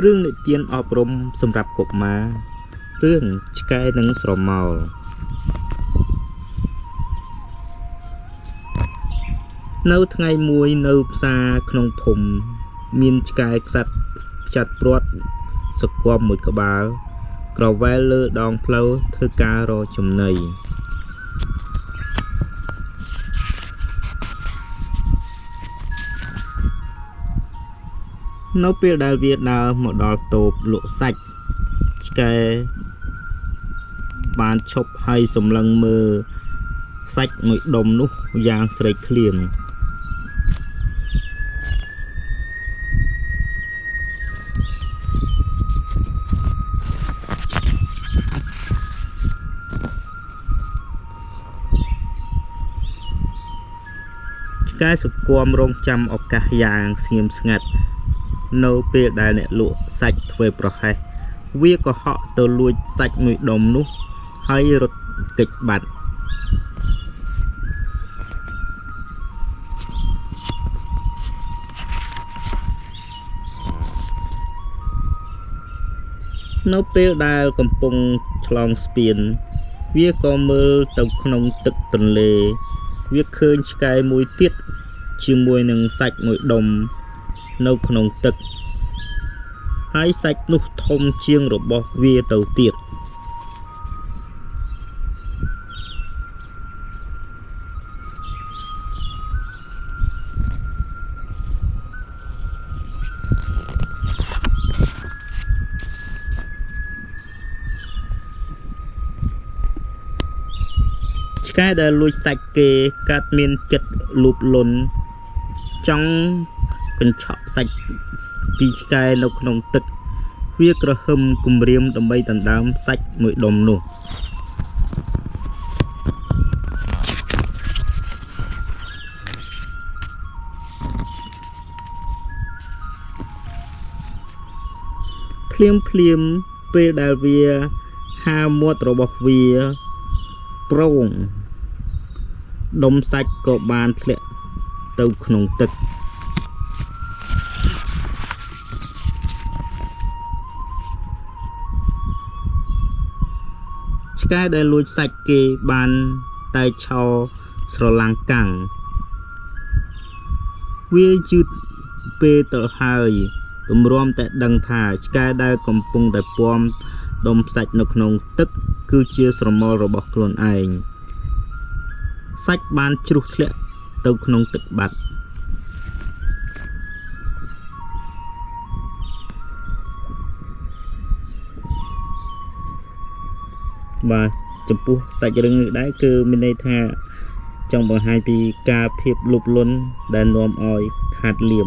រឿងនិទានអប់រំសម្រាប់កុមាររឿងឆ្កែនិងស្រមោលនៅថ្ងៃមួយនៅផ្សារក្នុងភូមិមានឆ្កែខ្សាត់ផ្ចាត់ព្រាត់សគមមួយក្បាលក្រវ៉ែលលើដងផ្លូវធ្វើការរកចំណីនៅពេលដែលវាដើរមកដល់តូបលក់សាច់ឆ្កែបានឈប់ហើយសម្លឹងមើលសាច់មួយដុំនោះយ៉ាងស្រេកឃ្លានឆ្កែសគមរងចាំឱកាសយ៉ាងស្ងៀមស្ងាត់នៅពេលដែលអ្នកលក់សាច់ធ្វើប្រហែសវាក៏ហក់ទៅលួចសាច់មួយដុំនោះហើយរត់គេចបាត់នៅពេលដែលកំពុងឆ្លងស្ពានវាក៏មើលទៅក្នុងទឹកទន្លេវាឃើញឆ្កែមួយទៀតជាមួយនឹងសាច់មួយដុំនៅក្នុងទឹកហើយសាច់នោះធំជាងរបស់វាទៅទៀតឆ្កែដែលលួចសាច់គេកាត់មានចិត្តលូបលន់ចង់កញ្ឆក់សាច់ពីឆ្កែនៅក្នុងទឹកវាក្រហមគំរាមដើម្បីដណ្ដើមសាច់មួយដុំនោះភ្លាមពេលដែលវាហាមាត់របស់វាប្រងដុំសាច់ក៏បានធ្លាក់ទៅក្នុងទឹកឆ្កែដែលលួចសាច់គេបានតែឆោស្រឡាំងកាំងវាយឺតពេលទៅហើយទម្រាំតែដឹងថាឆ្កែដែលកំពុងតែពំដុំសាច់នៅក្នុងទឹកគឺជាស្រមោលរបស់ខ្លួនឯងសាច់បានជ្រុះធ្លាក់ទៅក្នុងទឹកបាត់បាទចំពោះសាច់រឿងនេះដែរគឺមានន័យថាចង់បង្ហាញពីការភាពលូបលន់ដែលនាំឲ្យខាតលៀប